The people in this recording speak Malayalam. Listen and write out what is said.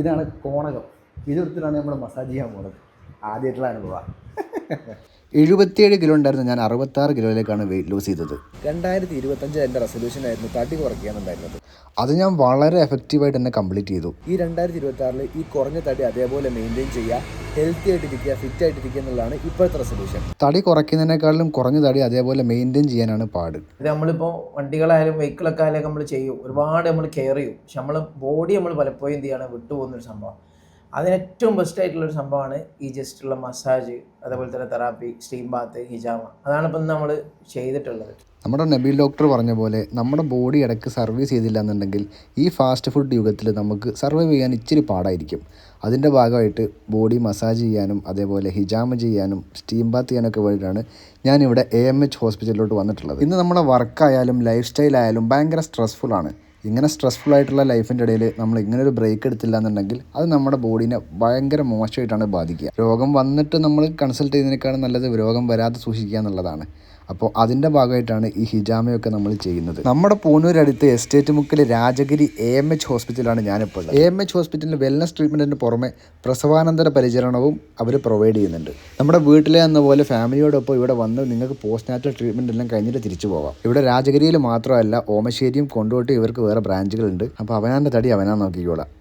ഇതാണ് കോണകം. ഇതെടുത്തിട്ടാണ് നമ്മൾ മസാജ് ചെയ്യാൻ പോകുന്നത്. ആദ്യമായിട്ടുള്ള അനുഭവമാണ്. 77 കിലോ ഉണ്ടായിരുന്നു, ഞാൻ 66 കിലോയിലേക്കാണ് വെയിറ്റ് ലോസ് ചെയ്തത്. 2025 എൻ്റെ റെസൊല്യൂഷൻ ആയിരുന്നു തടി കുറയ്ക്കാനുണ്ടായിരുന്നത്. അത് ഞാൻ വളരെ എഫക്റ്റീവായിട്ട് തന്നെ കംപ്ലീറ്റ് ചെയ്തു. ഈ 2026 ഈ കുറഞ്ഞ തടി അതേപോലെ മെയിൻറ്റെയിൻ ചെയ്യുക, ഹെൽത്തി ആയിട്ടിരിക്കുക, ഫിറ്റ് ആയിട്ടിരിക്കുക എന്നുള്ളതാണ് ഇപ്പോഴത്തെ റെസൊല്യൂഷൻ. തടി കുറയ്ക്കുന്നതിനേക്കാളും കുറഞ്ഞ തടി അതേപോലെ മെയിൻറ്റെയിൻ ചെയ്യാനാണ് പാട്. ഇത് നമ്മളിപ്പോൾ വണ്ടികളായാലും വെഹിക്കിളൊക്കെ ആയാലും നമ്മൾ ചെയ്യും, ഒരുപാട് നമ്മൾ കെയർ ചെയ്യും. പക്ഷെ നമ്മൾ ബോഡി നമ്മൾ പലപ്പോഴും എന്ത് ചെയ്യാണ്, വിട്ടുപോകുന്നൊരു സംഭവം. അതിനേറ്റവും ബെസ്റ്റ് ആയിട്ടുള്ളൊരു സംഭവമാണ് ഈ ജസ്റ്റുള്ള മസാജ്, അതേപോലെ തന്നെ തെറാപ്പി, സ്റ്റീം ബാത്ത്, ഹിജാമ. അതാണ് ഇപ്പം നമ്മൾ ചെയ്തിട്ടുള്ളത്. നമ്മുടെ നബീൽ ഡോക്ടർ പറഞ്ഞ പോലെ നമ്മുടെ ബോഡി ഇടയ്ക്ക് സർവീസ് ചെയ്തില്ല എന്നുണ്ടെങ്കിൽ ഈ ഫാസ്റ്റ് ഫുഡ് യുഗത്തിൽ നമുക്ക് സർവൈവ് ചെയ്യാൻ ഇച്ചിരി പാടായിരിക്കും. അതിൻ്റെ ഭാഗമായിട്ട് ബോഡി മസാജ് ചെയ്യാനും അതേപോലെ ഹിജാമ ചെയ്യാനും സ്റ്റീം ബാത്ത് ചെയ്യാനൊക്കെ വേണ്ടിയിട്ടാണ് ഞാനിവിടെ AMH ഹോസ്പിറ്റലിലോട്ട് വന്നിട്ടുള്ളത്. ഇന്ന് നമ്മുടെ വർക്കായാലും ലൈഫ് സ്റ്റൈലായാലും ഭയങ്കര സ്ട്രെസ്ഫുള്ളാണ്. ഇങ്ങനെ സ്ട്രെസ്ഫുൾ ആയിട്ടുള്ള ലൈഫിൻ്റെ ഇടയിൽ നമ്മൾ ഇങ്ങനെ ഒരു ബ്രേക്ക് എടുത്തില്ല എന്നുണ്ടെങ്കിൽ അത് നമ്മുടെ ബോഡീനെ ഭയങ്കര മോശമായിട്ടാണ് ബാധിക്കുക. രോഗം വന്നിട്ട് നമ്മൾ കൺസൾട്ട് ചെയ്യുന്നതിനേക്കാളും നല്ലത് രോഗം വരാതെ സൂക്ഷിക്കുക എന്നുള്ളതാണ്. അപ്പോൾ അതിൻ്റെ ഭാഗമായിട്ടാണ് ഈ ഹിജാമയൊക്കെ നമ്മൾ ചെയ്യുന്നത്. നമ്മുടെ പൂനൂരടുത്ത് എസ്റ്റേറ്റ് മുക്കിൽ രാജഗിരി AMH ഹോസ്പിറ്റലാണ് ഞാനിപ്പോൾ ഉള്ളത്. AMH ഹോസ്പിറ്റലിൽ വെൽനസ് ട്രീറ്റ്മെൻറ്റിന് പുറമെ പ്രസവാനന്തര പരിചരണവും അവർ പ്രൊവൈഡ് ചെയ്യുന്നുണ്ട്. നമ്മുടെ വീട്ടിലെ എന്ന പോലെ ഫാമിലിയോടൊപ്പം ഇവിടെ വന്ന് നിങ്ങൾക്ക് പോസ്റ്റ് നാറ്റൽ ട്രീറ്റ്മെൻറ്റ് എല്ലാം കഴിഞ്ഞിട്ട് തിരിച്ചു പോകാം. ഇവിടെ രാജഗിരിയിൽ മാത്രമല്ല, ഓമശ്ശേരിയും കൊണ്ടോട്ടും ഇവർക്ക് വേറെ ബ്രാഞ്ചുകളുണ്ട്. അപ്പോൾ അവനാൻ്റെ തടി അവനാ നോക്കിക്കോളാം.